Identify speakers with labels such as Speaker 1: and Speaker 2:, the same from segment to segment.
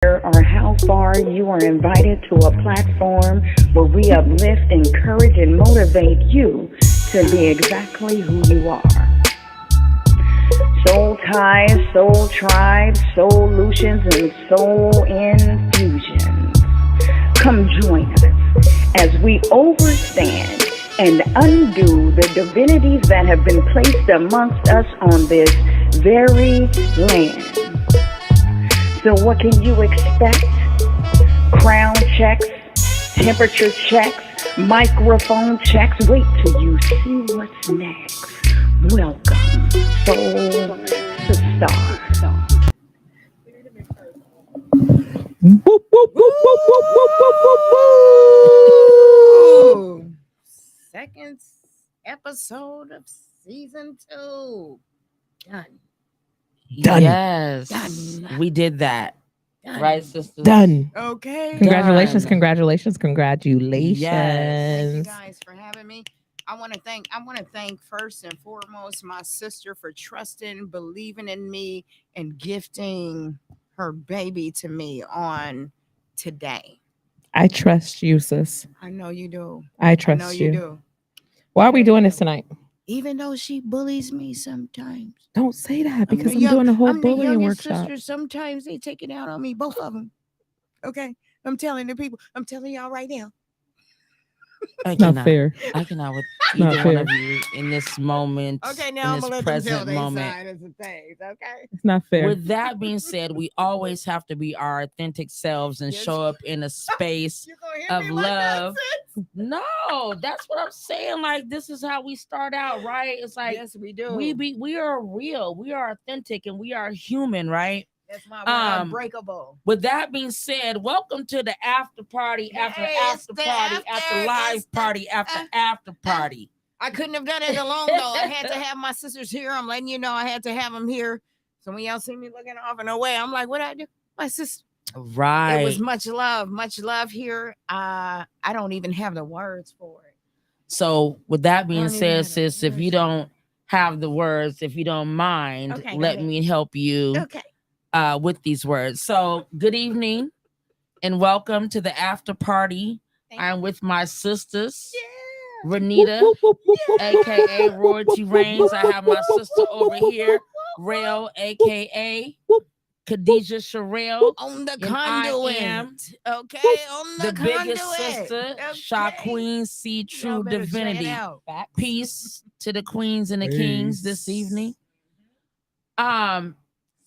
Speaker 1: or how far, you are invited to a platform where we uplift, encourage, and motivate you to be exactly who you are. Soul ties, soul tribes, solutions, and soul infusions. Come join us as we overstand and undo the divinities that have been placed amongst us on this very land. So what can you expect? Crown checks, temperature checks, microphone checks. Wait till you see what's next. Welcome, Soul Sister.
Speaker 2: Boop, boop, boop, boop, boop, boop, boop, boop, boop.
Speaker 3: Second episode of season 2. Done.
Speaker 2: Done.
Speaker 3: Done.
Speaker 4: We did that.
Speaker 3: Done.
Speaker 4: Right, sisters?
Speaker 2: Done.
Speaker 3: Okay.
Speaker 2: Congratulations,
Speaker 4: Done.
Speaker 2: congratulations.
Speaker 3: Thank you guys for having me. I want to thank first and foremost my sister for trusting, believing in me, and gifting her baby to me on today.
Speaker 2: I trust you, sis.
Speaker 3: I know you do.
Speaker 2: I
Speaker 3: I
Speaker 2: trust
Speaker 3: know you do.
Speaker 2: Why are we doing this tonight?
Speaker 3: Even though she bullies me sometimes.
Speaker 2: Don't say that because I'm
Speaker 3: the
Speaker 2: doing a whole
Speaker 3: I'm the
Speaker 2: bullying
Speaker 3: youngest
Speaker 2: workshop.
Speaker 3: sister. Sometimes they take it out on me, both of them. Okay, I'm telling the people. I'm telling y'all right now.
Speaker 4: I
Speaker 2: It's not
Speaker 4: cannot.
Speaker 2: fair.
Speaker 4: I cannot with
Speaker 2: Not
Speaker 4: either one
Speaker 2: fair.
Speaker 4: of you in this moment.
Speaker 3: Okay, now
Speaker 4: in
Speaker 3: I'm
Speaker 4: this
Speaker 3: gonna let them tell
Speaker 4: present
Speaker 3: their
Speaker 4: moment.
Speaker 3: side of the things. Okay.
Speaker 2: It's not fair.
Speaker 4: With that being said, we always have to be our authentic selves and
Speaker 3: Yes.
Speaker 4: show up in a space
Speaker 3: You gonna hit
Speaker 4: of
Speaker 3: me like that,
Speaker 4: love.
Speaker 3: sis?
Speaker 4: No, that's what I'm saying. Like, this is how we start out, right? It's like
Speaker 3: Yes, we do.
Speaker 4: we are real, we are authentic, and we are human, right?
Speaker 3: That's why we're unbreakable.
Speaker 4: With that being said, welcome to the after party, after
Speaker 3: Hey, it's
Speaker 4: after
Speaker 3: the
Speaker 4: party,
Speaker 3: after,
Speaker 4: after
Speaker 3: it's
Speaker 4: live
Speaker 3: the
Speaker 4: party, after after party.
Speaker 3: I couldn't have done it alone though. I had to have my sisters here. I'm letting you know I had to have them here. So when y'all see me looking off and away, I'm like, what I do? My sister.
Speaker 4: Right.
Speaker 3: It was much love here. I don't even have the words for it.
Speaker 4: So with that being
Speaker 3: don't even
Speaker 4: said,
Speaker 3: have the
Speaker 4: sis, if
Speaker 3: words
Speaker 4: you
Speaker 3: for
Speaker 4: don't have the words, if you don't mind,
Speaker 3: Okay, go
Speaker 4: let
Speaker 3: ahead.
Speaker 4: me help you
Speaker 3: Okay.
Speaker 4: with these words. So good evening and welcome to the after party.
Speaker 3: Thank
Speaker 4: I'm with my sisters,
Speaker 3: Yeah.
Speaker 4: Renita,
Speaker 2: Whoop, whoop, whoop, whoop, whoop,
Speaker 4: aka Royalty Reigns. I have my sister over here, Rail, aka Khadijah Sherelle.
Speaker 3: On the
Speaker 4: And I am
Speaker 3: conduit. Okay. On
Speaker 4: the
Speaker 3: the conduit.
Speaker 4: biggest sister, Shaw Queen, see
Speaker 3: Y'all
Speaker 4: true
Speaker 3: better check it
Speaker 4: divinity.
Speaker 3: out.
Speaker 4: Peace to the queens and the kings this evening.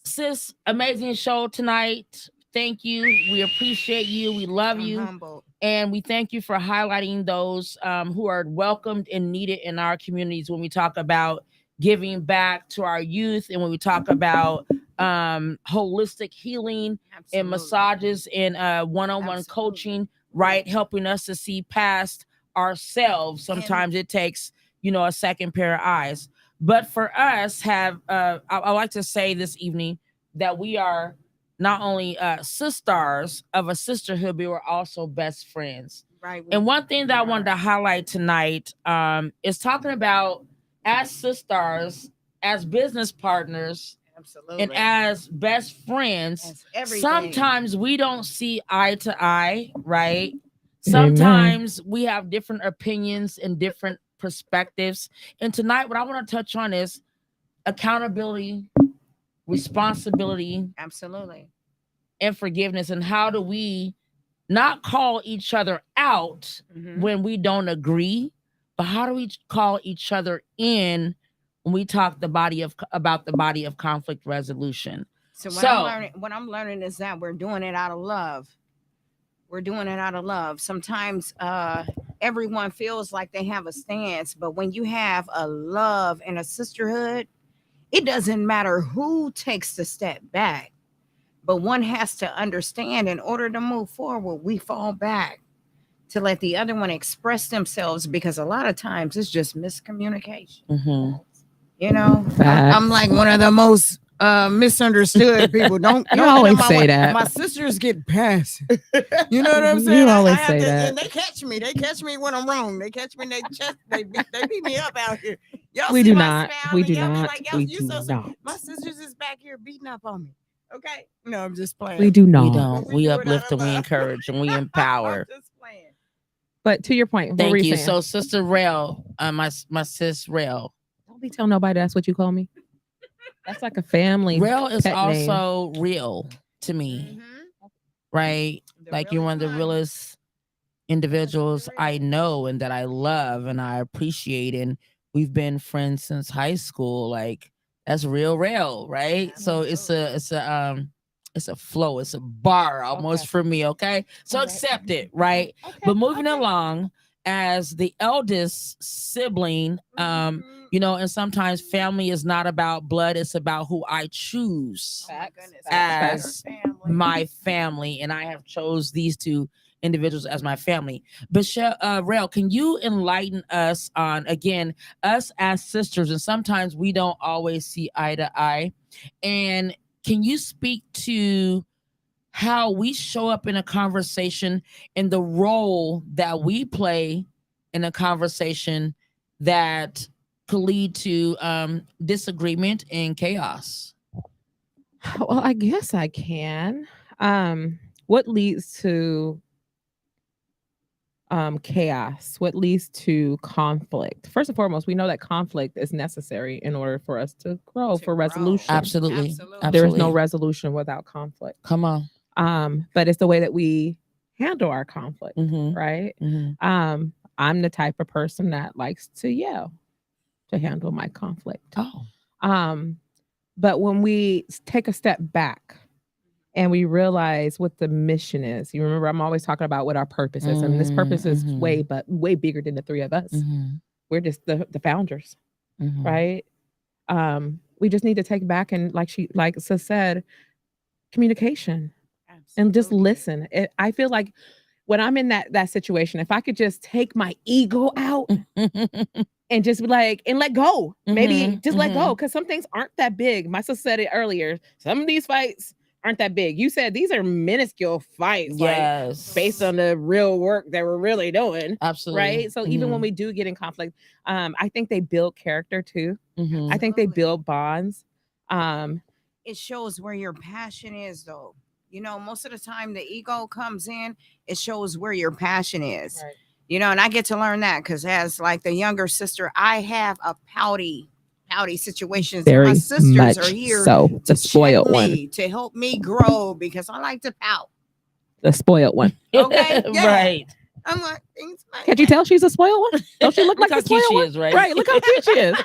Speaker 4: Sis, amazing show tonight. Thank you. We appreciate you. We love
Speaker 3: I'm
Speaker 4: you.
Speaker 3: humbled.
Speaker 4: And we thank you for highlighting those who are welcomed and needed in our communities when we talk about giving back to our youth and when we talk about holistic healing and
Speaker 3: Absolutely.
Speaker 4: massages and one-on-one
Speaker 3: Absolutely.
Speaker 4: coaching, right? Helping us to see past ourselves. Sometimes it takes, a second pair of eyes. But for us, I like to say this evening that we are not only sisters of a sisterhood, but we're also best friends.
Speaker 3: Right.
Speaker 4: And one thing that I wanted to highlight tonight is talking about as sisters, as business partners,
Speaker 3: Absolutely.
Speaker 4: and as best friends.
Speaker 3: That's everything.
Speaker 4: Sometimes we don't see eye to eye, right? Sometimes we have different opinions and different perspectives. And tonight, what I want to touch on is accountability, responsibility,
Speaker 3: Absolutely.
Speaker 4: and forgiveness. And how do we not call each other out when we don't agree, but how do we call each other in when we talk about the body of conflict resolution?
Speaker 3: So what I'm learning is that we're doing it out of love. We're doing it out of love. Sometimes everyone feels like they have a stance, but when you have a love and a sisterhood, it doesn't matter who takes the step back, but one has to understand in order to move forward, we fall back to let the other one express themselves because a lot of times it's just miscommunication. I'm like one of the most misunderstood people. Don't
Speaker 2: always say that.
Speaker 3: My sisters get past. You know what I'm saying?
Speaker 2: You always
Speaker 3: have
Speaker 2: say
Speaker 3: to,
Speaker 2: that.
Speaker 3: And they catch me. They catch me when I'm wrong. They catch me in their chest. They beat me up out here. Y'all
Speaker 2: We
Speaker 3: see
Speaker 2: do
Speaker 3: my
Speaker 2: not.
Speaker 3: smile
Speaker 2: We
Speaker 3: and
Speaker 2: do
Speaker 3: y'all be
Speaker 2: not.
Speaker 3: like, y'all,
Speaker 2: We
Speaker 3: you
Speaker 2: do
Speaker 3: so
Speaker 2: not.
Speaker 3: my sisters is back here beating up on me. Okay. No, I'm just playing.
Speaker 2: We do not.
Speaker 4: We don't.
Speaker 3: We
Speaker 4: We
Speaker 3: do it out
Speaker 4: uplift
Speaker 3: of
Speaker 4: and we
Speaker 3: love.
Speaker 4: encourage and we
Speaker 3: I'm
Speaker 4: empower.
Speaker 3: just playing.
Speaker 2: But to your point, what were
Speaker 4: Thank
Speaker 2: you
Speaker 4: you.
Speaker 2: saying?
Speaker 4: So, Sister Rail, my sis Rail.
Speaker 2: Don't be telling nobody that's what you call me. That's like a family
Speaker 4: Rail is
Speaker 2: pet name.
Speaker 4: also real to me, right? Like you're one of the realest individuals I know and that I love and I appreciate, and we've been friends since high school. Like that's real, right? So it's a flow, it's a bar almost for me. Okay, so accept it, right? But moving along, as the eldest sibling, you know, and sometimes family is not about blood; it's about who I choose as my family, and I have chose these two individuals as my family. But Rael, can you enlighten us on, again, us as sisters, and sometimes we don't always see eye to eye, and can you speak to how we show up in a conversation and the role that we play in a conversation that could lead to disagreement and chaos?
Speaker 2: Well, I guess I can. What leads to chaos? What leads to conflict? First and foremost, we know that conflict is necessary in order for us to grow, for resolution.
Speaker 4: Absolutely.
Speaker 2: There is no resolution without conflict.
Speaker 4: Come on.
Speaker 2: But it's the way that we handle our conflict,
Speaker 4: Mhm.
Speaker 2: right?
Speaker 4: Mhm.
Speaker 2: I'm the type of person that likes to yell to handle my conflict.
Speaker 4: Oh.
Speaker 2: But when we take a step back and we realize what the mission is, you remember I'm always talking about what our purpose is, and this purpose is way bigger than the three of us. We're just the founders, right? We just need to take back and, like Sis said, communication. And just listen. I feel like when I'm in that situation, if I could just take my ego out and just be like, and let go, maybe just let go, because some things aren't that big. My sister said it earlier. Some of these fights aren't that big. You said these are minuscule fights,
Speaker 4: yes,
Speaker 2: like, based on the real work that we're really doing.
Speaker 4: Absolutely.
Speaker 2: Right. So even when we do get in conflict, I think they build character too. I think they build bonds.
Speaker 3: It shows where your passion is, though. You know, most of the time the ego comes in, it shows where your passion is. Right. You know, and I get to learn that because as like the younger sister, I have a pouty situations.
Speaker 2: Very
Speaker 3: my sisters
Speaker 2: much
Speaker 3: are here
Speaker 2: so. The spoiled one.
Speaker 3: to help me grow because I like to pout.
Speaker 2: The spoiled one.
Speaker 3: Okay. Yeah.
Speaker 4: Right.
Speaker 3: I'm like, things like
Speaker 2: Can't you tell she's a spoiled one? Don't she look like
Speaker 4: how
Speaker 2: the spoiled
Speaker 4: cute she
Speaker 2: one?
Speaker 4: is, right?
Speaker 2: Right. Look how cute she is.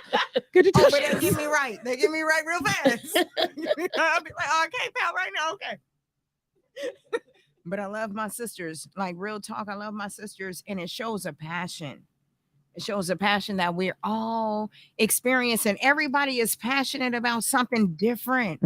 Speaker 2: Could you tell?
Speaker 3: But they get me right. They get me right real fast. I'll be like, oh, I can't pout right now. Okay. But I love my sisters. Like real talk, I love my sisters, and it shows a passion. It shows a passion that we're all experiencing. Everybody is passionate about something different.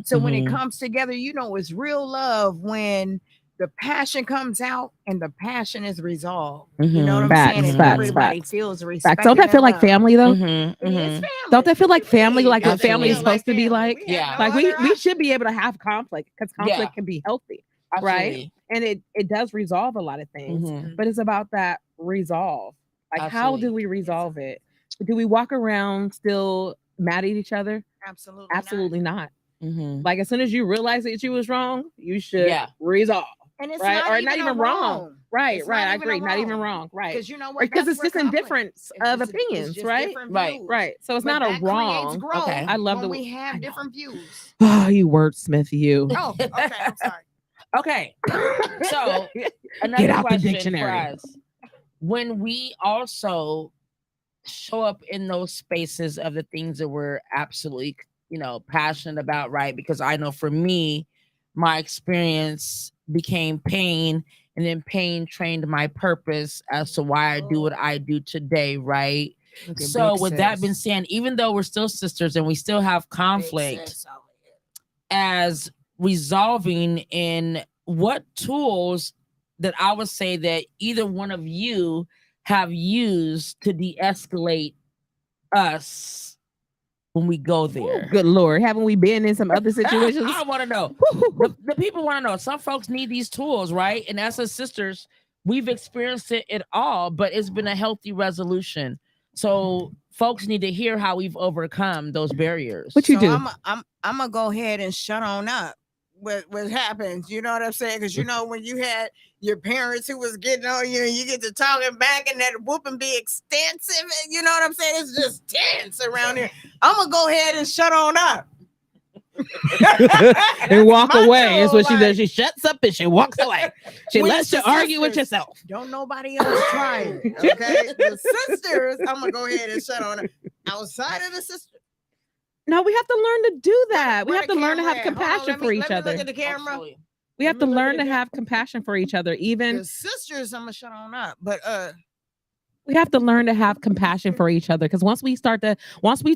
Speaker 3: So when it comes together, you know, it's real love when the passion comes out and the passion is resolved. You know what I'm saying? And everybody feels respected.
Speaker 2: Don't that feel like family though?
Speaker 3: It is family.
Speaker 2: Don't that feel like family? Like what
Speaker 4: Absolutely.
Speaker 2: family is supposed to be like?
Speaker 4: Yeah.
Speaker 2: Like we should be able to have conflict because conflict can be healthy.
Speaker 4: Absolutely.
Speaker 2: Right? And it does resolve a lot of things. But it's about that resolve. Like how do we resolve it? Do we walk around still mad at each other? Absolutely not. Like as soon as you realize that you was wrong, you should resolve.
Speaker 3: And it's
Speaker 2: right?
Speaker 3: not
Speaker 2: Or not even wrong. Right,
Speaker 3: It's
Speaker 2: right.
Speaker 3: not
Speaker 2: I
Speaker 3: even
Speaker 2: agree.
Speaker 3: a
Speaker 2: Not even
Speaker 3: wrong.
Speaker 2: wrong. Right.
Speaker 3: Because you know what?
Speaker 2: Because it's
Speaker 3: That's
Speaker 2: just
Speaker 3: where
Speaker 2: in
Speaker 3: conflict-
Speaker 2: difference
Speaker 3: it's
Speaker 2: of
Speaker 3: just- it's
Speaker 2: opinions,
Speaker 3: just
Speaker 2: right?
Speaker 3: different
Speaker 4: Right.
Speaker 3: views.
Speaker 2: Right. So it's
Speaker 3: But
Speaker 2: not a
Speaker 3: that
Speaker 2: wrong.
Speaker 3: creates growth
Speaker 4: Okay.
Speaker 2: I love
Speaker 3: when
Speaker 2: the
Speaker 3: we have different views.
Speaker 2: Oh, you wordsmith, you.
Speaker 3: Oh, okay. I'm sorry.
Speaker 4: Okay. So another
Speaker 2: Get out the
Speaker 4: question
Speaker 2: dictionary.
Speaker 4: for us. When we also show up in those spaces of the things that we're absolutely, you know, passionate about, right? Because I know for me, my experience became pain, and then pain trained my purpose as to why I do what I do today, right? So with that being said, even though we're still sisters and we still have conflict, as resolving in what tools that I would say that either one of you have used to de-escalate us when we go there.
Speaker 2: Good Lord. Haven't we been in some other situations?
Speaker 4: I want to know. The people want to know. Some folks need these tools, right? And as us sisters, we've experienced it all, but it's been a healthy resolution. So folks need to hear how we've overcome those barriers.
Speaker 2: What you do?
Speaker 3: I'm gonna go ahead and shut on up what happens. You know what I'm saying? Because you know when you had your parents who was getting on you and you get to talking back and that whooping be extensive. And you know what I'm saying? It's just tense around here. I'm gonna go ahead and shut on up.
Speaker 2: And walk
Speaker 3: my
Speaker 2: away. Is
Speaker 3: tool,
Speaker 2: what she
Speaker 3: like-
Speaker 2: does. She shuts up and she walks away. She
Speaker 3: When
Speaker 2: lets
Speaker 3: it's
Speaker 2: you
Speaker 3: the
Speaker 2: argue with
Speaker 3: sisters.
Speaker 2: yourself.
Speaker 3: Don't nobody else try it. Okay. The sisters, I'm gonna go ahead and shut on up. Outside of the sisters.
Speaker 2: No, we have to learn to do that. We
Speaker 3: Where
Speaker 2: have
Speaker 3: the
Speaker 2: to learn to
Speaker 3: camera
Speaker 2: have
Speaker 3: at? Hold on,
Speaker 2: compassion for each
Speaker 3: let me
Speaker 2: other.
Speaker 3: look at the camera.
Speaker 4: Absolutely.
Speaker 2: We have
Speaker 3: let
Speaker 2: to
Speaker 3: me look
Speaker 2: learn
Speaker 3: at
Speaker 2: to
Speaker 3: the
Speaker 2: have compassion for each other. Even
Speaker 3: The sisters, I'm gonna shut on up. But
Speaker 2: we have to learn to have compassion for each other because once we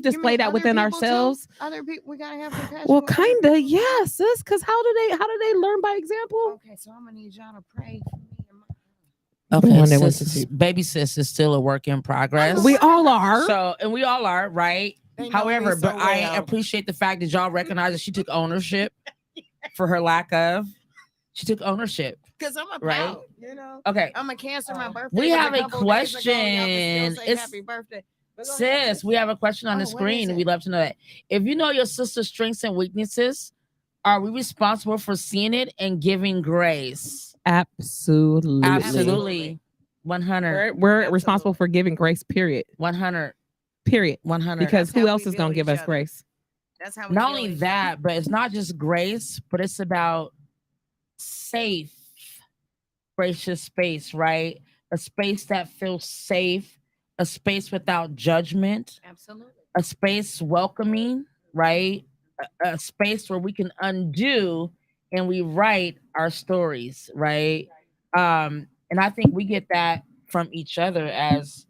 Speaker 2: display that within ourselves,
Speaker 3: other people, we gotta have compassion.
Speaker 2: well,
Speaker 3: for other
Speaker 2: kind of,
Speaker 3: people, too.
Speaker 2: yes, sis. Because how do they learn by example?
Speaker 3: Okay, so I'm gonna need y'all to pray for me.
Speaker 4: Okay,
Speaker 2: One day wants to
Speaker 4: sis,
Speaker 2: see-
Speaker 4: baby sis is still a work in progress.
Speaker 2: We all are.
Speaker 4: So, and we all are, right?
Speaker 3: They know me
Speaker 4: However,
Speaker 3: so
Speaker 4: but I
Speaker 3: well.
Speaker 4: appreciate the fact that y'all recognize that she took ownership for her lack of. She took ownership.
Speaker 3: Because I'm a
Speaker 4: Right?
Speaker 3: proud, you know.
Speaker 4: Okay,
Speaker 3: I'm a Cancer. My birthday.
Speaker 4: We
Speaker 3: was
Speaker 4: have a
Speaker 3: couple days ago. Y'all can
Speaker 4: question.
Speaker 3: still say
Speaker 4: It's-
Speaker 3: happy birthday. But go ahead,
Speaker 4: sis, we have a question on
Speaker 3: Oh,
Speaker 4: the
Speaker 3: what is
Speaker 4: screen, and
Speaker 3: it?
Speaker 4: we'd love to know that. If you know your sister's strengths and weaknesses, are we responsible for seeing it and giving grace?
Speaker 2: Absolutely.
Speaker 4: Absolutely. 100.
Speaker 2: We're responsible for giving grace. Period.
Speaker 4: 100.
Speaker 2: Period.
Speaker 4: 100.
Speaker 2: Because
Speaker 3: That's
Speaker 2: who
Speaker 3: how
Speaker 2: else
Speaker 3: we
Speaker 2: is gonna
Speaker 3: build
Speaker 2: give
Speaker 3: each
Speaker 2: us
Speaker 3: other.
Speaker 2: grace?
Speaker 3: That's how we
Speaker 4: Not
Speaker 3: build
Speaker 4: only
Speaker 3: each
Speaker 4: that, but it's not just grace, but it's about safe, gracious space, right? A space that feels safe, a space without judgment,
Speaker 3: other. Absolutely.
Speaker 4: a space welcoming, right? A space where we can undo and we write our stories, right? And I think we get that from each other as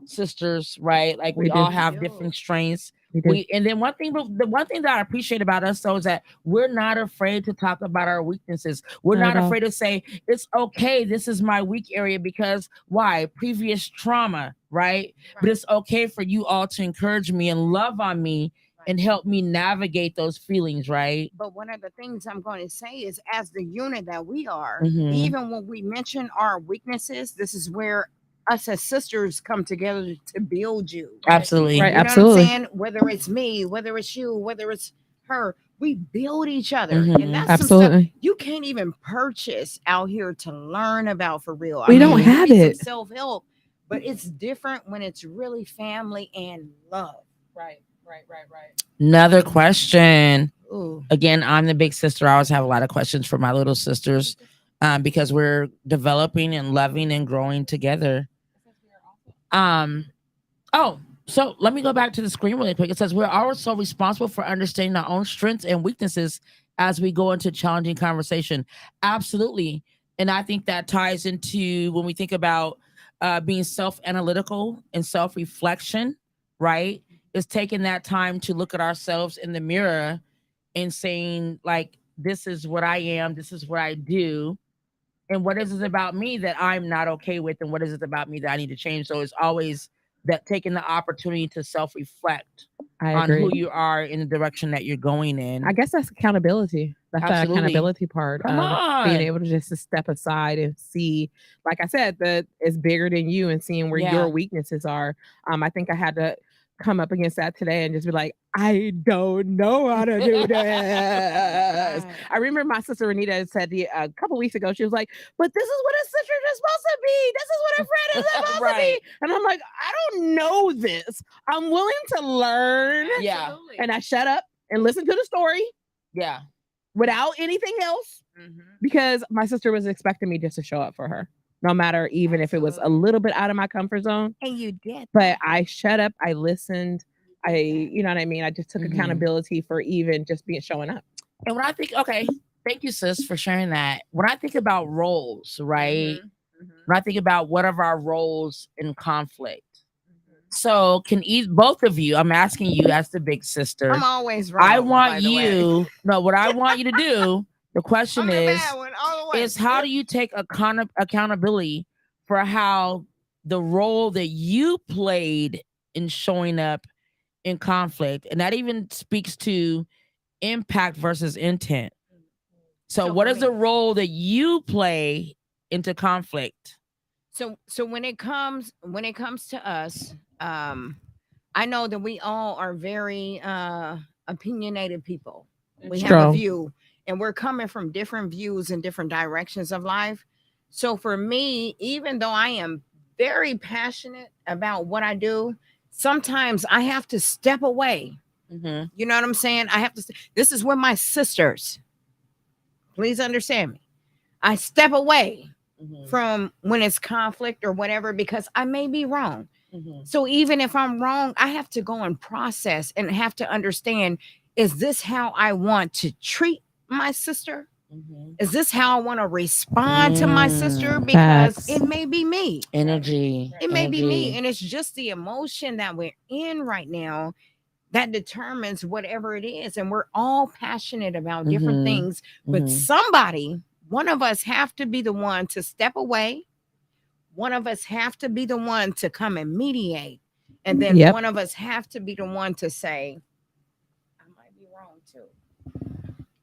Speaker 4: sisters, right? Like we
Speaker 2: We do.
Speaker 4: all have
Speaker 3: We do.
Speaker 4: different strengths.
Speaker 2: We do.
Speaker 4: And then the one thing that I appreciate about us though is that we're not afraid to talk about our weaknesses. We're
Speaker 2: Not
Speaker 4: not
Speaker 2: at all.
Speaker 4: afraid to say it's okay. This is my weak area because why? Previous trauma, right? But it's okay for you all to encourage me and love on me and help me navigate those feelings, right?
Speaker 3: But one of the things I'm going to say is, as the unit that we are,
Speaker 4: Mhm.
Speaker 3: even when we mention our weaknesses, this is where us as sisters come together to build you.
Speaker 4: Absolutely.
Speaker 2: Right.
Speaker 3: You know
Speaker 2: Absolutely.
Speaker 3: what I'm saying? Whether it's me, whether it's you, whether it's her, we build each other.
Speaker 4: Mhm.
Speaker 3: And that's some stuff
Speaker 2: Absolutely.
Speaker 3: you can't even purchase out here to learn about for real.
Speaker 2: We don't
Speaker 3: you can
Speaker 2: have
Speaker 3: get some
Speaker 2: it.
Speaker 3: self-help, but it's different when it's really family and love.
Speaker 2: Right.
Speaker 4: Another question.
Speaker 3: Ooh.
Speaker 4: Again, I'm the big sister. I always have a lot of questions for my little sisters because we're developing and loving and growing together. So let me go back to the screen really quick. It says we're also responsible for understanding our own strengths and weaknesses as we go into challenging conversation. Absolutely. And I think that ties into when we think about being self-analytical and self-reflection, right? Is taking that time to look at ourselves in the mirror and saying, like, this is what I am, this is what I do, and what is it about me that I'm not okay with, and what is it about me that I need to change. So it's always that taking the opportunity to self-reflect
Speaker 2: I
Speaker 4: on
Speaker 2: agree.
Speaker 4: who you are in the direction that you're going in.
Speaker 2: I guess that's accountability. That's the
Speaker 4: Absolutely.
Speaker 2: accountability part
Speaker 4: Come
Speaker 2: of
Speaker 4: on.
Speaker 2: being able to just to step aside and see, like I said, that it's bigger than you and seeing where
Speaker 4: Yeah.
Speaker 2: your weaknesses are. I think I had to come up against that today and just be like, I don't know how to do this.
Speaker 3: Right.
Speaker 2: I remember my sister Renita said a couple weeks ago, she was like, but this is what a sister is supposed to be. This is what a friend is supposed to
Speaker 4: Right.
Speaker 2: be. And I'm like, I don't know this. I'm willing to learn.
Speaker 4: Yeah.
Speaker 3: Absolutely.
Speaker 2: And I shut up and listened to the story
Speaker 4: Yeah.
Speaker 2: without anything else
Speaker 3: Mhm.
Speaker 2: because my sister was expecting me just to show up for her, no matter even if it was a
Speaker 3: Absolutely.
Speaker 2: little bit out of my comfort zone.
Speaker 3: And you did.
Speaker 2: But I shut up, I listened, you know what I mean? I just took
Speaker 4: Mhm.
Speaker 2: accountability for even just showing up.
Speaker 4: And when I think, okay, thank you, sis, for sharing that. When I think about roles, right?
Speaker 3: Mhm.
Speaker 4: When I think about what are our roles in conflict. So can both of you, I'm asking you as the big sister.
Speaker 3: I'm always wrong.
Speaker 4: I
Speaker 3: by
Speaker 4: want
Speaker 3: the way.
Speaker 4: you, no, what I want you to do, the question
Speaker 3: I'm the
Speaker 4: is,
Speaker 3: bad one all the way.
Speaker 4: is how do you take accountability for how the role that you played in showing up in conflict? And that even speaks to impact versus intent. So what
Speaker 3: for
Speaker 4: is the
Speaker 3: me-
Speaker 4: role that you play into conflict?
Speaker 3: So when it comes to us, I know that we all are very opinionated people. We have a
Speaker 2: Strong.
Speaker 3: view, and we're coming from different views and different directions of life. So for me, even though I am very passionate about what I do, sometimes I have to step away.
Speaker 4: Mm-hmm.
Speaker 3: You know what I'm saying? I have to. This is where my sisters. Please understand me. I step away
Speaker 4: Mm-hmm.
Speaker 3: from when it's conflict or whatever because I may be wrong.
Speaker 4: Mm-hmm.
Speaker 3: So even if I'm wrong, I have to go and process and have to understand, is this how I want to treat my sister?
Speaker 4: Mm-hmm.
Speaker 3: Is this how I want to respond to my sister?
Speaker 4: Mm.
Speaker 3: Because
Speaker 2: Facts.
Speaker 3: it may be me.
Speaker 4: Energy.
Speaker 3: It may be me.
Speaker 4: Energy.
Speaker 3: And it's just the emotion that we're in right now that determines whatever it is. And we're all passionate about different
Speaker 4: Mhm.
Speaker 3: things. But
Speaker 4: Mhm.
Speaker 3: somebody, one of us have to be the one to step away. One of us have to be the one to come and mediate. And then
Speaker 2: Yep.
Speaker 3: one of us have to be the one to say, I might be wrong too.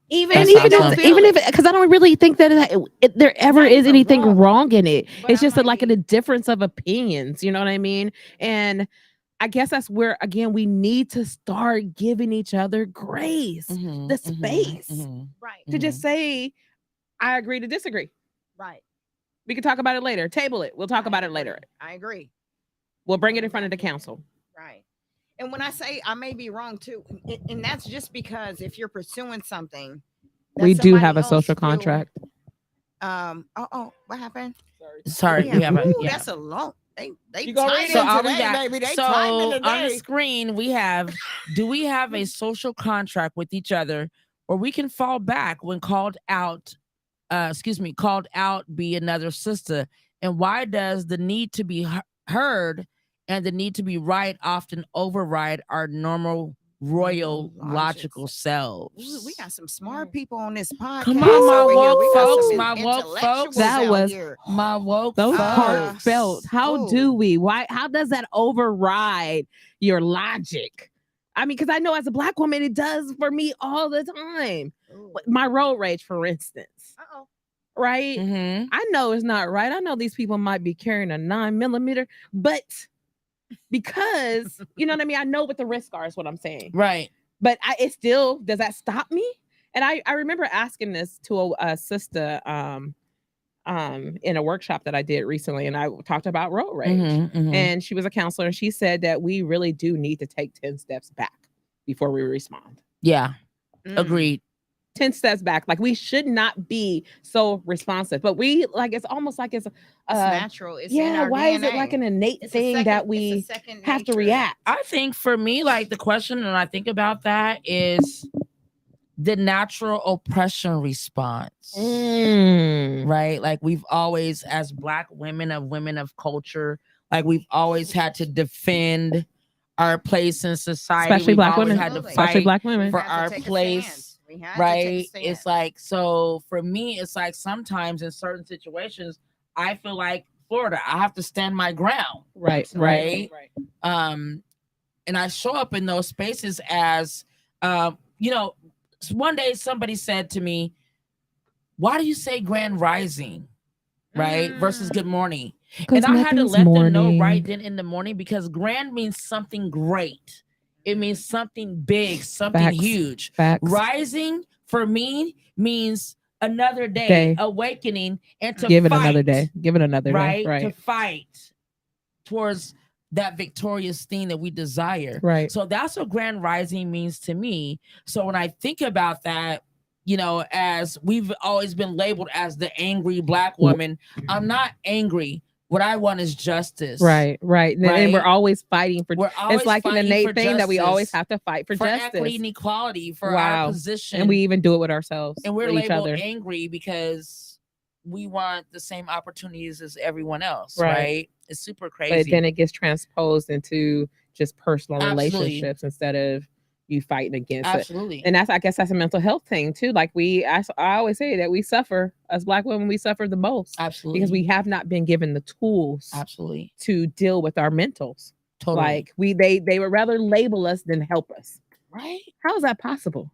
Speaker 3: Even
Speaker 2: And
Speaker 3: if
Speaker 4: That's
Speaker 3: you don't
Speaker 4: awesome.
Speaker 3: feel
Speaker 2: even if,
Speaker 3: it.
Speaker 2: because I don't really think that there ever
Speaker 3: not
Speaker 2: is
Speaker 3: even
Speaker 2: anything
Speaker 3: wrong,
Speaker 2: wrong in it.
Speaker 3: but
Speaker 2: It's
Speaker 3: I
Speaker 2: just
Speaker 3: might
Speaker 2: like
Speaker 3: be-
Speaker 2: a difference of opinions. You know what I mean? And I guess that's where again we need to start giving each other grace,
Speaker 4: Mhm,
Speaker 2: the
Speaker 4: mhm,
Speaker 2: space
Speaker 4: mhm,
Speaker 3: Right,
Speaker 2: to just say, "I agree to disagree."
Speaker 3: right.
Speaker 2: We can talk about it later. Table it. We'll talk about it later.
Speaker 3: I agree.
Speaker 2: We'll bring it in front of the council.
Speaker 3: Right. And when I say I may be wrong too, and that's just because if you're pursuing something, that
Speaker 2: We do
Speaker 3: somebody
Speaker 2: have a
Speaker 3: else
Speaker 2: social
Speaker 3: feel-
Speaker 2: contract.
Speaker 3: What happened?
Speaker 4: Sorry,
Speaker 3: Yeah,
Speaker 4: we have a
Speaker 3: ooh,
Speaker 4: yeah.
Speaker 3: that's a long. They
Speaker 2: You gonna read
Speaker 3: timing
Speaker 2: it?
Speaker 4: So all we
Speaker 3: today,
Speaker 4: got,
Speaker 3: baby. They
Speaker 4: so
Speaker 3: timing
Speaker 4: on the
Speaker 3: today.
Speaker 4: screen we have, do we have a social contract with each other where we can fall back when called out, called out be another sister? And why does the need to be heard and the need to be right often override our normal royal logical selves?
Speaker 3: Ooh, we got some smart people on this podcast.
Speaker 4: Come on, my
Speaker 3: over here.
Speaker 4: woke
Speaker 3: We got
Speaker 4: folks,
Speaker 3: some
Speaker 4: my woke
Speaker 3: intellectuals
Speaker 4: folks.
Speaker 2: That
Speaker 3: out
Speaker 2: was-
Speaker 3: here.
Speaker 4: My woke
Speaker 2: Those
Speaker 4: folks.
Speaker 2: heartfelt. How
Speaker 3: ooh.
Speaker 2: do we? Why? How does that override your logic? I mean, because I know as a Black woman, it does for me all the time.
Speaker 3: Ooh.
Speaker 2: My road rage, for instance,
Speaker 3: Uh-oh.
Speaker 2: right?
Speaker 4: Mhm.
Speaker 2: I know it's not right. I know these people might be carrying a 9mm, but because you know what I mean, I know what the risks are. Is what I'm saying.
Speaker 4: Right.
Speaker 2: But it still does that stop me? And I remember asking this to a sister in a workshop that I did recently, and I talked about road rage.
Speaker 4: Mhm, mhm.
Speaker 2: And she was a counselor, and she said that we really do need to take 10 steps back before we respond.
Speaker 4: Yeah.
Speaker 3: Mm.
Speaker 4: Agreed.
Speaker 2: 10 steps back. Like we should not be so responsive, but we like it's almost like it's
Speaker 3: It's natural. It's in
Speaker 2: yeah.
Speaker 3: our
Speaker 2: Why
Speaker 3: DNA.
Speaker 2: is it like an innate
Speaker 3: It's a
Speaker 2: thing
Speaker 3: second-
Speaker 2: that
Speaker 3: it's a
Speaker 2: we
Speaker 3: second
Speaker 2: have to
Speaker 3: nature.
Speaker 2: react?
Speaker 4: I think for me, like the question, and I think about that is the natural oppression response. Right? Like we've always, as Black women of culture, like we've always had to defend our place in society.
Speaker 2: Especially
Speaker 4: We've
Speaker 2: Black
Speaker 4: always
Speaker 2: women.
Speaker 4: had to
Speaker 2: Especially
Speaker 4: fight
Speaker 2: Black women.
Speaker 4: for
Speaker 3: We had to
Speaker 4: our
Speaker 3: take a
Speaker 4: place.
Speaker 3: stand. We had to take a
Speaker 4: Right?
Speaker 3: stand.
Speaker 4: It's like, so for me, it's like sometimes in certain situations, I feel like Florida, I have to stand my ground.
Speaker 2: Right.
Speaker 4: Right. And I show up in those spaces as, one day somebody said to me, why do you say grand rising? Right. Versus good morning. And I had to let them know right then in the morning, because grand means something great. It means something big, something
Speaker 2: Facts.
Speaker 4: huge.
Speaker 2: Facts.
Speaker 4: Rising for me means another day. Awakening, and to
Speaker 2: Give it
Speaker 4: fight,
Speaker 2: another day. Give it another
Speaker 4: right?
Speaker 2: day. Right.
Speaker 4: To fight towards that victorious thing that we desire.
Speaker 2: Right.
Speaker 4: So that's what grand rising means to me. So when I think about that, as we've always been labeled as the angry Black woman, I'm not angry. What I want is justice.
Speaker 2: Right. And we're always fighting for. It's like an innate thing that we always have to fight for justice,
Speaker 4: equity and equality, for our position,
Speaker 2: and we even do it with ourselves.
Speaker 4: And we're
Speaker 2: with each
Speaker 4: labeled
Speaker 2: other.
Speaker 4: angry because we want the same opportunities as everyone else. Right? It's super crazy.
Speaker 2: But then it gets transposed into just personal
Speaker 4: Absolutely.
Speaker 2: relationships instead of you fighting against
Speaker 4: Absolutely.
Speaker 2: it. And I guess that's a mental health thing too. Like I always say that we suffer, as Black women, we suffer the most.
Speaker 4: Absolutely.
Speaker 2: Because we have not been given the tools
Speaker 4: Absolutely
Speaker 2: to deal with our mentals.
Speaker 4: Totally.
Speaker 2: Like they would rather label us than help us.
Speaker 4: Right?
Speaker 2: How is that possible?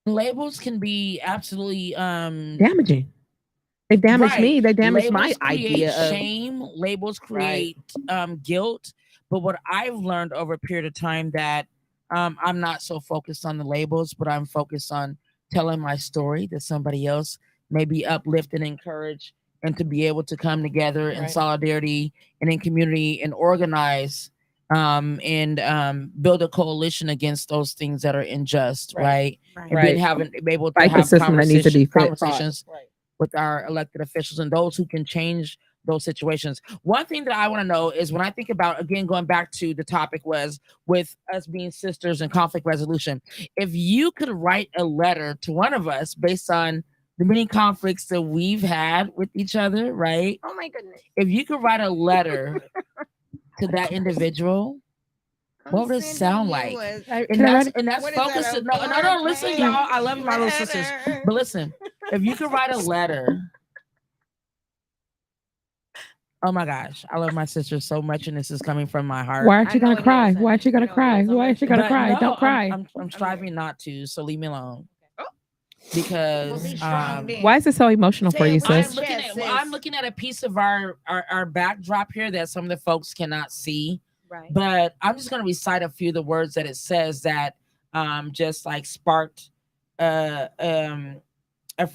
Speaker 4: Labels can be absolutely
Speaker 2: damaging. They damage me. They damage my idea of
Speaker 4: shame. Labels create guilt. But what I've learned over a period of time, that I'm not so focused on the labels, but I'm focused on telling my story that somebody else may be uplift and encourage, and to be able to come together in
Speaker 2: Right.
Speaker 4: solidarity and in community and organize and build a coalition against those things that are unjust, right?
Speaker 3: Right.
Speaker 4: And being able to
Speaker 2: Fight the
Speaker 4: have
Speaker 2: system that needs to be
Speaker 4: conversations
Speaker 2: Right.
Speaker 4: with our elected officials and those who can change those situations. One thing that I want to know is when I think about, again, going back to the topic was with us being sisters and conflict resolution, if you could write a letter to one of us based on the many conflicts that we've had with each other, right?
Speaker 3: Oh my goodness.
Speaker 4: If you could write a letter to that individual, what would it sound like? And that's
Speaker 3: What is that,
Speaker 4: focused.
Speaker 3: a
Speaker 4: No, listen,
Speaker 3: four-page
Speaker 4: y'all. I love you, my little sisters.
Speaker 3: letter?
Speaker 4: But listen, if you could write a letter. Oh my gosh, I love my sisters so much, and this is coming from my heart.
Speaker 2: Why aren't you
Speaker 3: I know
Speaker 2: gonna
Speaker 3: it
Speaker 2: cry?
Speaker 3: is,
Speaker 2: Why aren't you
Speaker 3: honey.
Speaker 2: gonna
Speaker 3: I know it
Speaker 2: cry?
Speaker 3: is.
Speaker 2: Why aren't you gonna
Speaker 4: But
Speaker 2: cry?
Speaker 4: no,
Speaker 2: Don't cry.
Speaker 4: I'm striving not to, so leave me alone.
Speaker 3: Oh.
Speaker 4: Because
Speaker 3: Well, be strong then.
Speaker 2: Why is it so emotional for you,
Speaker 3: Say it
Speaker 2: sis?
Speaker 3: with-
Speaker 4: I'm looking at a piece of our backdrop here that some of the folks cannot see.
Speaker 3: Right.
Speaker 4: But I'm just going to recite a few of the words that it says that just like sparked a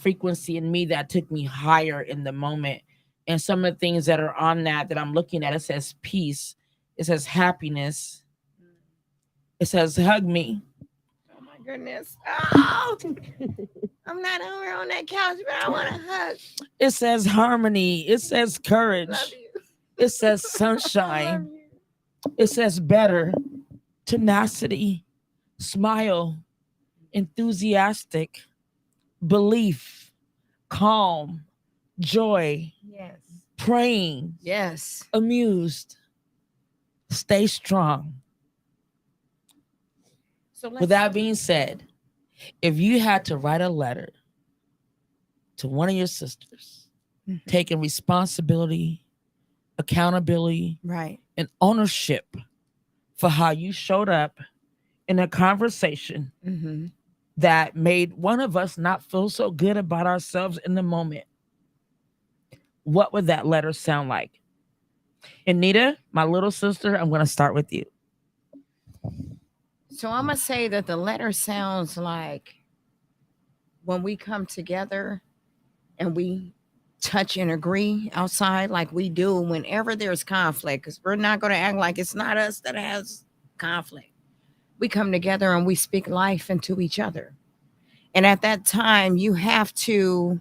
Speaker 4: frequency in me that took me higher in the moment. And some of the things that are on that I'm looking at, it says peace. It says happiness. It says hug me.
Speaker 3: Oh my goodness. Oh, I'm not over on that couch, but I want to hug.
Speaker 4: It says harmony. It says courage.
Speaker 3: Love you.
Speaker 4: It says
Speaker 3: I love
Speaker 4: sunshine.
Speaker 3: you.
Speaker 4: It says better, tenacity, smile, enthusiastic, belief, calm, joy,
Speaker 3: Yes.
Speaker 4: praying,
Speaker 3: Yes.
Speaker 4: amused, stay strong.
Speaker 3: So let's,
Speaker 4: With that being said, if you had to write a letter to one of your sisters,
Speaker 3: Mhm.
Speaker 4: taking responsibility, accountability,
Speaker 3: right.
Speaker 4: and ownership for how you showed up in a conversation
Speaker 3: Mm-hmm.
Speaker 4: that made one of us not feel so good about ourselves in the moment, what would that letter sound like? Anita, my little sister, I'm going to start with you.
Speaker 3: So I'm gonna say that the letter sounds like when we come together and we touch and agree outside like we do whenever there's conflict, because we're not going to act like it's not us that has conflict. We come together and we speak life into each other. And at that time, you have to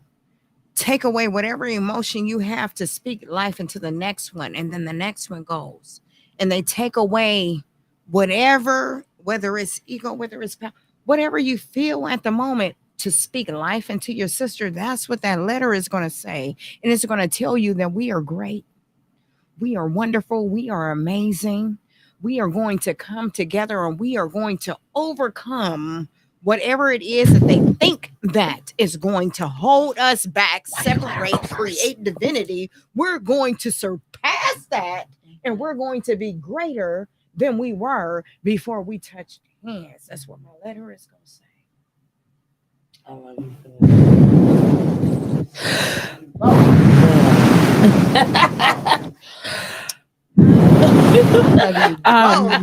Speaker 3: take away whatever emotion you have to speak life into the next one. And then the next one goes. And they take away whatever, whether it's ego, whether it's power, whatever you feel at the moment to speak life into your sister. That's what that letter is going to say. And it's going to tell you that we are great. We are wonderful. We are amazing. We are going to come together and we are going to overcome whatever it is that they think that is going to hold us back, separate, create divinity. We're going to surpass that and we're going to be greater than we were before we touched hands. That's what my letter is going to say.
Speaker 4: I love you for that.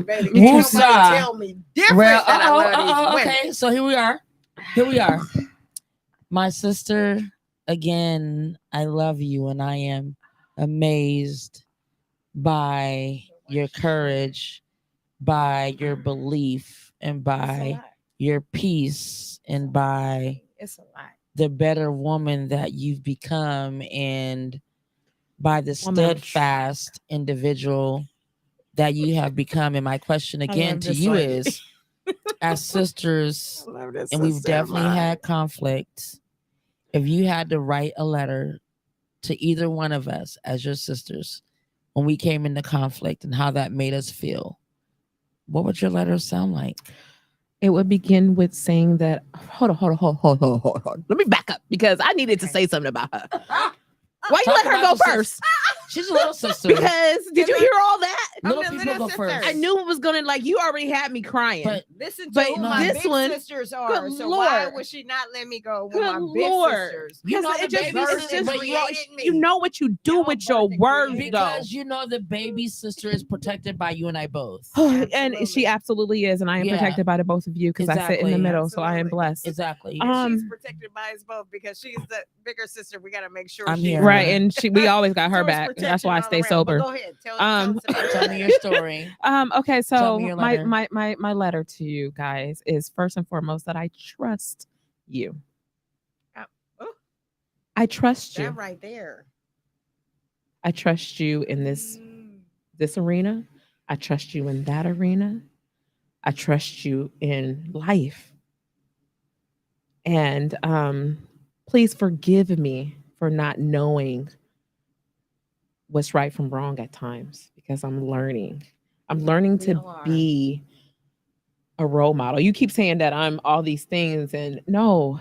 Speaker 3: Baby,
Speaker 4: Woosah.
Speaker 3: can't nobody tell me different that I love these women.
Speaker 4: Okay, so here we are. My sister, again, I love you and I am amazed by your courage, by your belief, and by your peace, and by
Speaker 3: It's a lot.
Speaker 4: the better woman that you've become, and by the steadfast individual that you have become. And my question again to you is, as sisters, and we've definitely had conflict, if you had to write a letter to either one of us as your sisters when we came into conflict and how that made us feel, what would your letter sound like?
Speaker 2: It would begin with saying that, hold on. Let me back up because I needed to say something about her. Why you let her go first?
Speaker 4: She's a little sister.
Speaker 2: Because did you hear all that?
Speaker 4: Little
Speaker 3: I'm the
Speaker 4: people
Speaker 3: little
Speaker 4: go first.
Speaker 3: sister.
Speaker 2: I knew it was gonna you already had me crying.
Speaker 4: But
Speaker 3: Listen to
Speaker 2: But
Speaker 3: who
Speaker 4: no,
Speaker 3: my
Speaker 2: this
Speaker 3: big
Speaker 2: one-
Speaker 3: sisters are.
Speaker 2: good
Speaker 3: So why
Speaker 2: Lord.
Speaker 3: would she not let me go with
Speaker 2: Good
Speaker 3: my big
Speaker 2: Lord.
Speaker 3: sisters?
Speaker 4: You know
Speaker 2: Because
Speaker 4: the baby
Speaker 2: it's
Speaker 3: sister
Speaker 2: just
Speaker 3: created me.
Speaker 2: you know what you do
Speaker 3: Y'all
Speaker 2: with your
Speaker 3: birthed and
Speaker 2: words,
Speaker 3: created
Speaker 2: though.
Speaker 4: because you know the baby sister is protected by you and I both.
Speaker 2: And
Speaker 3: Absolutely.
Speaker 2: she absolutely is, and I am
Speaker 4: Yeah.
Speaker 2: protected by the both of you because I sit in
Speaker 4: Exactly.
Speaker 2: the middle, so I am
Speaker 3: Absolutely.
Speaker 2: blessed.
Speaker 4: Exactly.
Speaker 3: And she's
Speaker 2: Um,
Speaker 3: protected by us both because she's the bigger sister. We got to make sure
Speaker 4: I'm
Speaker 3: she's
Speaker 4: here.
Speaker 2: Right, and we always got her
Speaker 3: So it's
Speaker 2: back. That's
Speaker 3: protection
Speaker 2: why I
Speaker 3: all
Speaker 2: stay
Speaker 3: around. But
Speaker 2: sober.
Speaker 3: go ahead. Tell
Speaker 2: Um,
Speaker 3: us about
Speaker 4: Tell me your story.
Speaker 2: Okay,
Speaker 4: Tell
Speaker 2: so
Speaker 4: me your
Speaker 2: my
Speaker 4: letter.
Speaker 2: my letter to you guys is first and foremost that I trust you.
Speaker 3: Oh,
Speaker 2: I trust you.
Speaker 3: that right there.
Speaker 2: I trust you in this arena. I trust you in that arena. I trust you in life. And please forgive me for not knowing what's right from wrong at times because I'm learning. I'm learning
Speaker 3: We
Speaker 2: to
Speaker 3: all are.
Speaker 2: be a role model. You keep saying that I'm all these things, and no,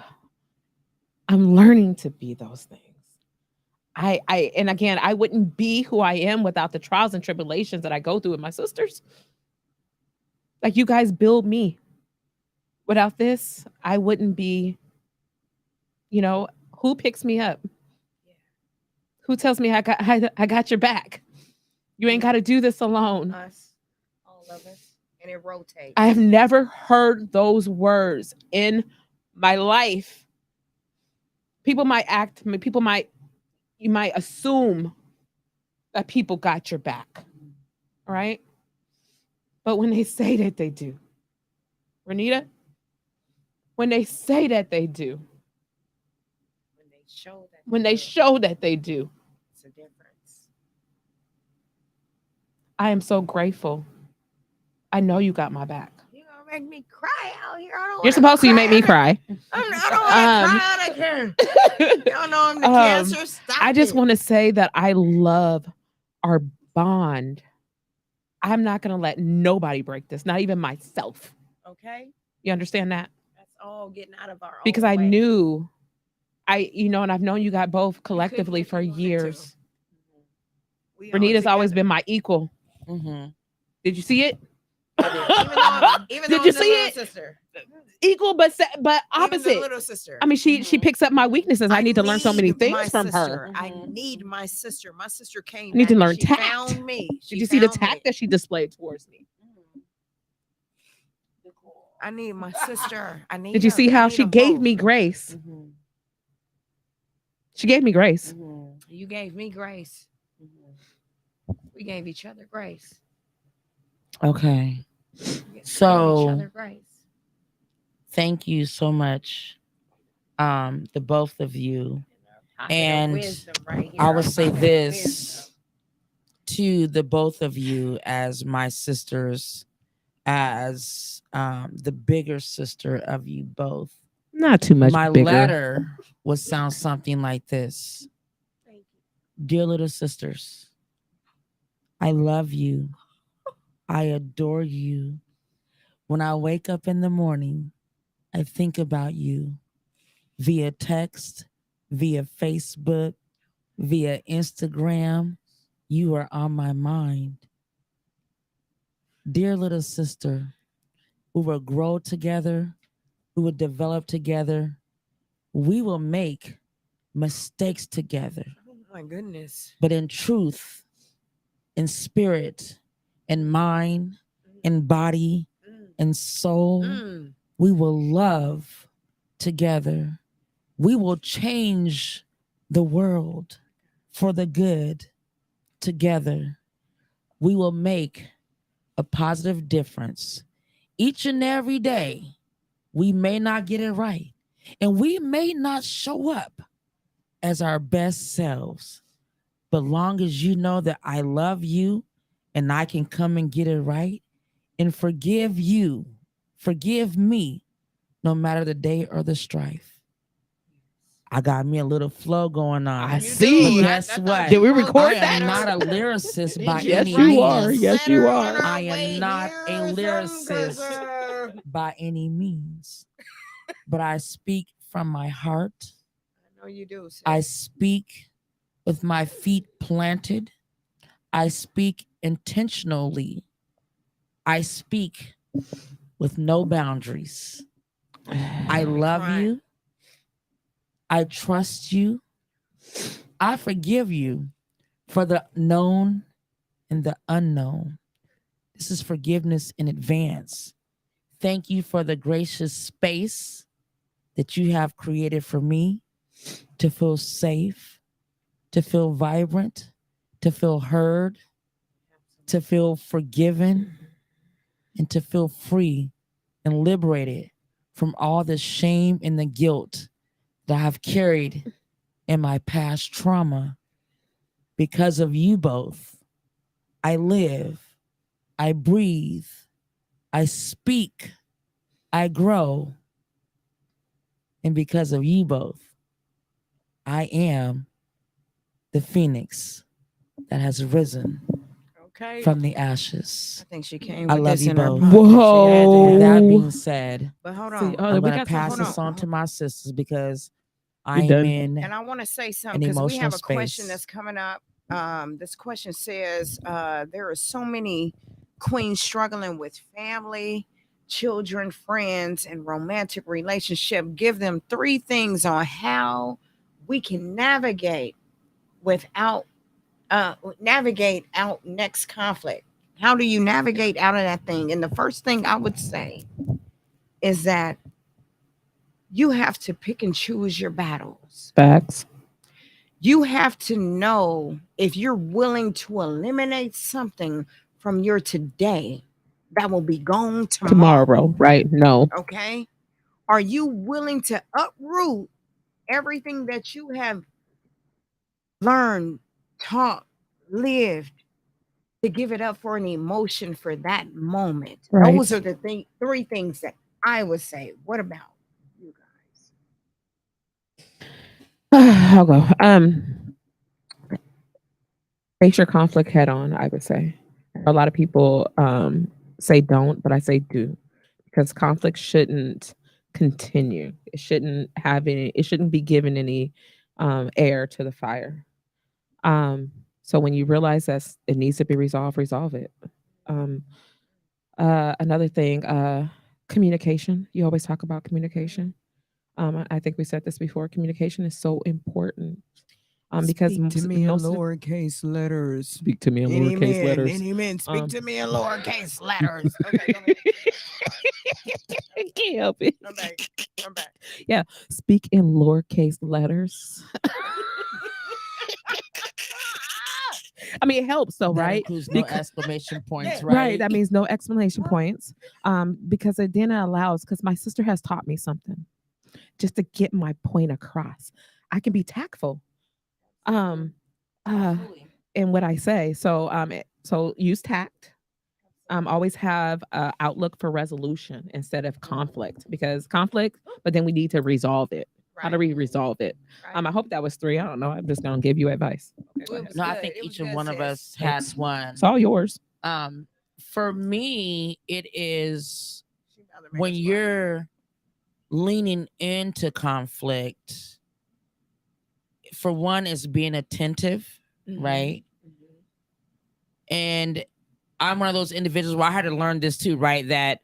Speaker 2: I'm learning to be those things. And again, I wouldn't be who I am without the trials and tribulations that I go through with my sisters. Like you guys build me. Without this, I wouldn't be, who picks me up? Who tells me I got your back? You ain't got to do this alone.
Speaker 3: Us, all of us, and it rotates.
Speaker 2: I have never heard those words in my life. You might assume that people got your back, right? But when they say that they do, Renita, when they say that they do,
Speaker 3: when they show that
Speaker 2: they do,
Speaker 3: it's a difference.
Speaker 2: I am so grateful. I know you got my back.
Speaker 3: You gonna make me cry out here? I don't
Speaker 2: You're supposed to make me cry.
Speaker 3: I don't want to cry out of here. Y'all know I'm the cancer. Stop
Speaker 2: I just
Speaker 3: it.
Speaker 2: want to say that I love our bond. I'm not going to let nobody break this, not even myself.
Speaker 3: Okay,
Speaker 2: You understand that?
Speaker 3: that's all getting out of our
Speaker 2: Because
Speaker 3: own
Speaker 2: I
Speaker 3: way.
Speaker 2: knew, and I've known you guys both collectively
Speaker 3: if
Speaker 2: for
Speaker 3: you wanted to.
Speaker 2: years.
Speaker 3: We all
Speaker 2: Renita's always
Speaker 3: together.
Speaker 2: been my equal.
Speaker 4: Mm-hmm.
Speaker 2: Did you see it?
Speaker 3: Even though
Speaker 2: Did
Speaker 3: I'm
Speaker 2: you
Speaker 3: the
Speaker 2: see
Speaker 3: little
Speaker 2: it?
Speaker 3: sister,
Speaker 2: Equal, but
Speaker 3: Even the
Speaker 2: opposite.
Speaker 3: little sister.
Speaker 2: I mean, she picks up my weaknesses. I need to learn so many
Speaker 3: need my
Speaker 2: things from her.
Speaker 3: sister. I need my sister. My sister came.
Speaker 2: I need to
Speaker 3: back and
Speaker 2: learn
Speaker 3: she
Speaker 2: tact.
Speaker 3: Found me. She
Speaker 2: Did you see the
Speaker 3: found
Speaker 2: tact
Speaker 3: me.
Speaker 2: that she displayed towards me?
Speaker 3: I need my sister. I need.
Speaker 2: Did you
Speaker 3: her.
Speaker 2: see
Speaker 3: I
Speaker 2: how
Speaker 3: need
Speaker 2: she
Speaker 3: them
Speaker 2: gave
Speaker 3: both.
Speaker 2: me grace?
Speaker 4: Mm-hmm.
Speaker 2: She gave me grace.
Speaker 4: Mm-hmm.
Speaker 3: You gave me grace. We gave each other grace.
Speaker 4: Okay.
Speaker 3: We gave each
Speaker 4: So
Speaker 3: other grace.
Speaker 4: thank you so much, the both of you.
Speaker 3: Pocket of
Speaker 4: And
Speaker 3: wisdom right here.
Speaker 4: I would
Speaker 3: Our
Speaker 4: say
Speaker 3: pocket of
Speaker 4: this
Speaker 3: wisdom.
Speaker 4: to the both of you as my sisters, as the bigger sister of you both.
Speaker 2: Not too much
Speaker 4: My
Speaker 2: bigger.
Speaker 4: letter would sound something like this.
Speaker 3: Thank you.
Speaker 4: Dear little sisters, I love you. I adore you. When I wake up in the morning, I think about you via text, via Facebook, via Instagram. You are on my mind. Dear little sister, we will grow together. We will develop together. We will make mistakes together.
Speaker 3: Oh my goodness.
Speaker 4: But in truth, in spirit, in mind, in body, in soul, we will love together. We will change the world for the good together. We will make a positive difference each and every day. We may not get it right, and we may not show up as our best selves, but long as you know that I love you and I can come and get it right and forgive you, forgive me, no matter the day or the strife. I got me a little flow going on.
Speaker 2: I see.
Speaker 4: But guess what?
Speaker 2: Did we record
Speaker 4: I am not a lyricist by
Speaker 2: Yes,
Speaker 4: any
Speaker 2: you are.
Speaker 4: means.
Speaker 2: Yes, you are.
Speaker 4: I am not a lyricist by any means. But I speak from my heart.
Speaker 3: I know you do. Sis.
Speaker 4: I speak with my feet planted. I speak intentionally. I speak with no boundaries. I love
Speaker 3: Right.
Speaker 4: you. I trust you. I forgive you for the known and the unknown. This is forgiveness in advance. Thank you for the gracious space that you have created for me to feel safe, to feel vibrant, to feel heard, to feel forgiven, and to feel free and liberated from all the shame and the guilt that I have carried in my past trauma. Because of you both, I live, I breathe, I speak, I grow. And because of you both, I am the phoenix that has risen
Speaker 3: Okay.
Speaker 4: from the
Speaker 3: I
Speaker 4: ashes.
Speaker 3: think she came
Speaker 4: I
Speaker 3: with
Speaker 4: love
Speaker 3: this
Speaker 4: you
Speaker 3: in her
Speaker 4: both.
Speaker 3: pocket. She had to
Speaker 2: Whoa.
Speaker 4: With
Speaker 3: have
Speaker 4: that
Speaker 3: it.
Speaker 4: being said,
Speaker 3: But hold
Speaker 2: See,
Speaker 3: on.
Speaker 2: oh,
Speaker 4: I'm
Speaker 2: we
Speaker 4: going to
Speaker 2: got some.
Speaker 4: pass
Speaker 3: Hold
Speaker 4: this
Speaker 3: on.
Speaker 4: on to my sisters because
Speaker 2: We
Speaker 4: I'm
Speaker 2: done.
Speaker 4: in
Speaker 3: And I want to say something
Speaker 4: an
Speaker 3: because we
Speaker 4: emotional
Speaker 3: have a question
Speaker 4: space.
Speaker 3: that's coming up. This question says there are so many queens struggling with family, children, friends, and romantic relationship. Give them three things on how we can without navigate out next conflict. How do you navigate out of that thing? And the first thing I would say is that you have to pick and choose your battles.
Speaker 2: Facts.
Speaker 3: You have to know if you're willing to eliminate something from your today that will be gone tomorrow.
Speaker 2: Tomorrow, right? No.
Speaker 3: Okay. Are you willing to uproot everything that you have learned, taught, lived to give it up for an emotion for that moment?
Speaker 2: Right.
Speaker 3: Those are the three things that I would say. What about you guys?
Speaker 2: I'll go. Face your conflict head on, I would say. A lot of people say don't, but I say do because conflict shouldn't continue. It shouldn't have any, it shouldn't be given any air to the fire. So when you realize that it needs to be resolved, resolve it. Um, another thing, communication. You always talk about communication. I think we said this before. Communication is so important. Because
Speaker 3: Speak to me in
Speaker 2: most of the,
Speaker 3: lowercase letters.
Speaker 2: speak to me in lowercase letters.
Speaker 3: Any men, speak
Speaker 2: Um,
Speaker 3: to me in lowercase letters. Okay, go ahead.
Speaker 2: I can't help it.
Speaker 3: Come back. Come back.
Speaker 2: Yeah, speak in lowercase letters. I mean, it helps though,
Speaker 4: that
Speaker 2: right?
Speaker 4: includes no
Speaker 2: Because-
Speaker 4: exclamation points,
Speaker 3: Yeah.
Speaker 4: right?
Speaker 2: Right. That means no explanation points. Because it then allows, because my sister has taught me something just to get my point across. I can be tactful. Um, uh, in what I say. So, so use tact. Always have a outlook for resolution instead of conflict because conflict, but then we need to resolve it. How do we resolve it? I hope that was three. I don't know. I'm just gonna give you advice. Okay, go ahead.
Speaker 4: No, I think each and one of us had
Speaker 2: Thanks.
Speaker 4: one.
Speaker 2: It's all yours.
Speaker 4: For me, it is when you're leaning into conflict, for one, is being attentive, right? And I'm one of those individuals where I had to learn this too, right? That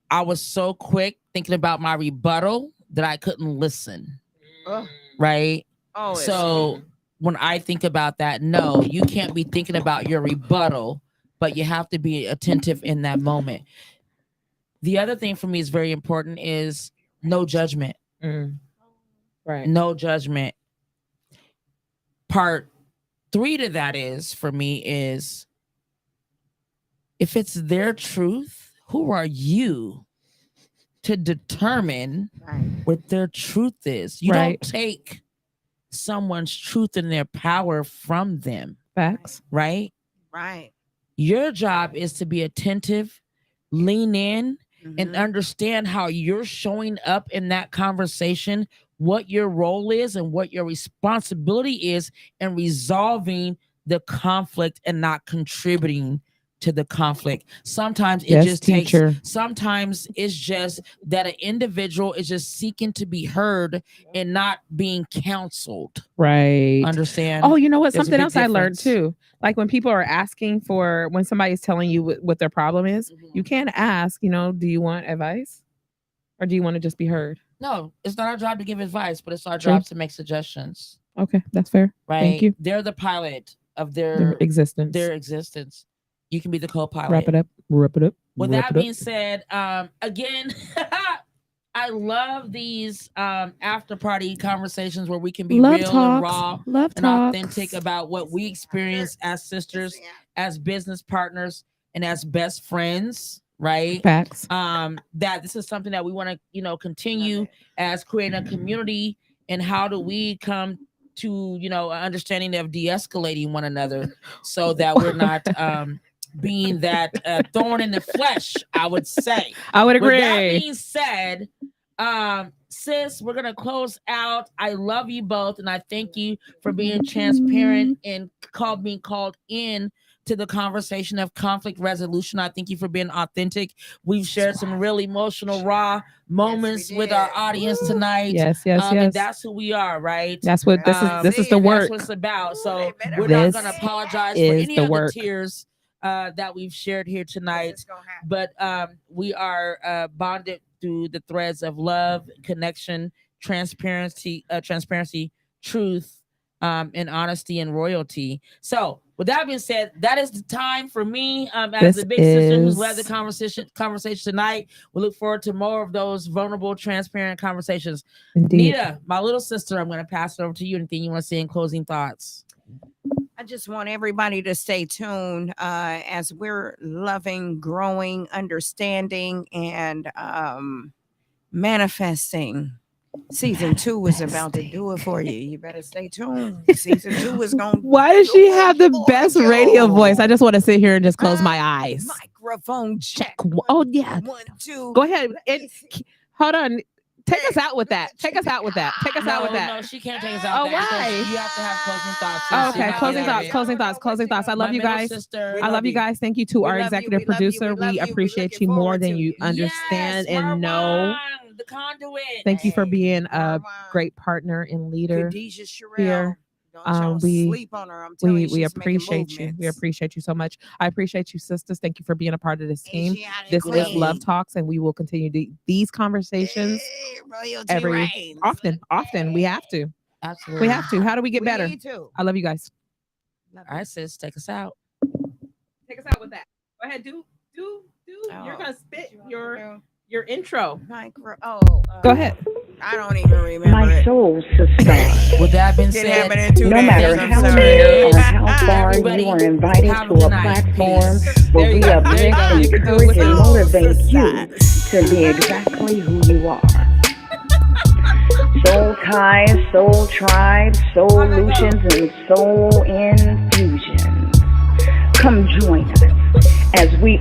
Speaker 4: I was so quick thinking about my rebuttal that I couldn't listen, right?
Speaker 3: Oh,
Speaker 4: So when I think about that, no, you can't be thinking about your rebuttal, but you have to be attentive in that moment. The other thing for me is very important is no judgment.
Speaker 2: Right.
Speaker 4: No judgment. Part 3 to that is for me is if it's their truth, who are you to determine what their truth is? You
Speaker 2: Right.
Speaker 4: don't take someone's truth and their power from them,
Speaker 2: Facts.
Speaker 4: right?
Speaker 3: Right.
Speaker 4: Your job is to be attentive, lean in, and understand how you're showing up in that conversation, what your role is and what your responsibility is in resolving the conflict and not contributing to the conflict. Sometimes it
Speaker 2: Yes,
Speaker 4: just
Speaker 2: teacher.
Speaker 4: takes, sometimes it's just that an individual is just seeking to be heard and not being counseled.
Speaker 2: Right.
Speaker 4: Understand?
Speaker 2: Oh, you know what?
Speaker 4: There's a
Speaker 2: Something
Speaker 4: big
Speaker 2: else I learned
Speaker 4: difference.
Speaker 2: too. Like when people are asking for, when somebody's telling you what their problem is,
Speaker 4: Mhm.
Speaker 2: you can ask, you know, do you want advice? Or do you want to just be heard?
Speaker 4: No, it's not our job to give advice, but it's our
Speaker 2: True.
Speaker 4: job to make suggestions.
Speaker 2: Okay, that's fair.
Speaker 4: Right?
Speaker 2: Thank you.
Speaker 4: They're the pilot of
Speaker 2: Their existence.
Speaker 4: their existence. You can be the co-pilot.
Speaker 2: Wrap it up. Wrap it up.
Speaker 4: With
Speaker 2: wrap
Speaker 4: that
Speaker 2: it
Speaker 4: being
Speaker 2: up.
Speaker 4: said, again, I love these after party conversations where we can be
Speaker 2: Love
Speaker 4: real
Speaker 2: talks.
Speaker 4: and raw
Speaker 2: Love
Speaker 4: and
Speaker 2: talks.
Speaker 4: authentic about what we experience as sisters, as business partners, and as best friends. Right?
Speaker 2: Facts.
Speaker 4: That this is something that we want to, you know, continue as creating a community. And how do we come to, you know, an understanding of de-escalating one another so that we're not being that thorn in the flesh, I would say.
Speaker 2: I would agree.
Speaker 4: With that being said, sis, we're gonna close out. I love you both, and I thank you for being transparent and being called in to the conversation of conflict resolution. I thank you for being authentic. We've shared some really emotional, raw moments with our audience tonight.
Speaker 2: Yes, yes,
Speaker 4: And
Speaker 2: yes.
Speaker 4: that's who we are, right?
Speaker 2: That's what this is. This is the
Speaker 4: and
Speaker 2: work.
Speaker 4: That's what it's about. So we're
Speaker 2: This
Speaker 4: not gonna apologize for
Speaker 2: is
Speaker 4: any
Speaker 2: the
Speaker 4: of
Speaker 2: work.
Speaker 4: the tears that we've shared here tonight. But we are bonded through the threads of love, connection, transparency, truth, and honesty and royalty. So with that being said, that is the time for me as
Speaker 2: This
Speaker 4: the big sister who's
Speaker 2: is-
Speaker 4: led the conversation tonight. We look forward to more of those vulnerable, transparent conversations.
Speaker 2: Indeed.
Speaker 4: Nita, my little sister, I'm going to pass it over to you. Anything you want to say in closing thoughts?
Speaker 3: I just want everybody to stay tuned as we're loving, growing, understanding, and manifesting. Season 2 is about to do it for you. You better stay tuned. Season 2 is going to.
Speaker 2: Why does she have the best radio voice? I just want to sit here and just close my
Speaker 3: Ah,
Speaker 2: eyes.
Speaker 3: Microphone check.
Speaker 2: Oh, yeah.
Speaker 3: 1, 2.
Speaker 2: Go ahead. Hold on. Take us out with that. Take us out with that. Take us out with that.
Speaker 4: No, she can't take us out.
Speaker 2: Oh,
Speaker 4: there because
Speaker 2: why?
Speaker 4: You have to have closing thoughts.
Speaker 2: Oh,
Speaker 4: sis.
Speaker 2: okay.
Speaker 4: You
Speaker 2: Closing
Speaker 4: gotta
Speaker 2: thoughts.
Speaker 4: get
Speaker 2: Closing thoughts. Closing thoughts. I love
Speaker 4: My
Speaker 2: you
Speaker 4: middle
Speaker 2: guys.
Speaker 4: sister,
Speaker 2: I love you guys. Thank you to our executive producer. We appreciate you more than you understand
Speaker 4: Yes,
Speaker 2: and know.
Speaker 4: Marwan, the conduit.
Speaker 2: Thank you for being a great partner and leader
Speaker 3: Khadijah Sherrill.
Speaker 2: here.
Speaker 3: Don't y'all
Speaker 2: We
Speaker 3: sleep on her. I'm telling you,
Speaker 2: we
Speaker 3: she's making
Speaker 2: appreciate you. We
Speaker 3: movements.
Speaker 2: appreciate you so much. I appreciate you, sisters. Thank you for being a part of this team.
Speaker 3: Asiatic
Speaker 2: This is
Speaker 3: queen.
Speaker 2: Love Talks, and we will continue these conversations
Speaker 3: Royalty
Speaker 2: every
Speaker 3: reigns.
Speaker 2: often. We have to.
Speaker 4: Absolutely.
Speaker 2: We have to. How do we get better?
Speaker 3: need to.
Speaker 2: I love you guys.
Speaker 4: All right, sis, take us out.
Speaker 2: Take us out with that. Go ahead. Do. You're gonna spit your intro. Go ahead.
Speaker 3: I don't even remember
Speaker 1: My
Speaker 3: it.
Speaker 1: soul sister.
Speaker 4: With that being
Speaker 3: Didn't
Speaker 4: said,
Speaker 3: happen in 2
Speaker 1: No
Speaker 3: days.
Speaker 1: matter
Speaker 3: I'm
Speaker 1: how
Speaker 3: sorry.
Speaker 1: near or how far
Speaker 4: Everybody,
Speaker 1: you are invited
Speaker 4: have
Speaker 1: to
Speaker 4: a good
Speaker 1: a
Speaker 4: night.
Speaker 1: platform
Speaker 4: Peace.
Speaker 1: where we
Speaker 2: There you
Speaker 1: uplift,
Speaker 2: go. You can do it
Speaker 1: encourage, and
Speaker 2: without-
Speaker 1: motivate you to be exactly who you are. Soul ties, soul tribes, solutions, and soul infusions. Come join us as we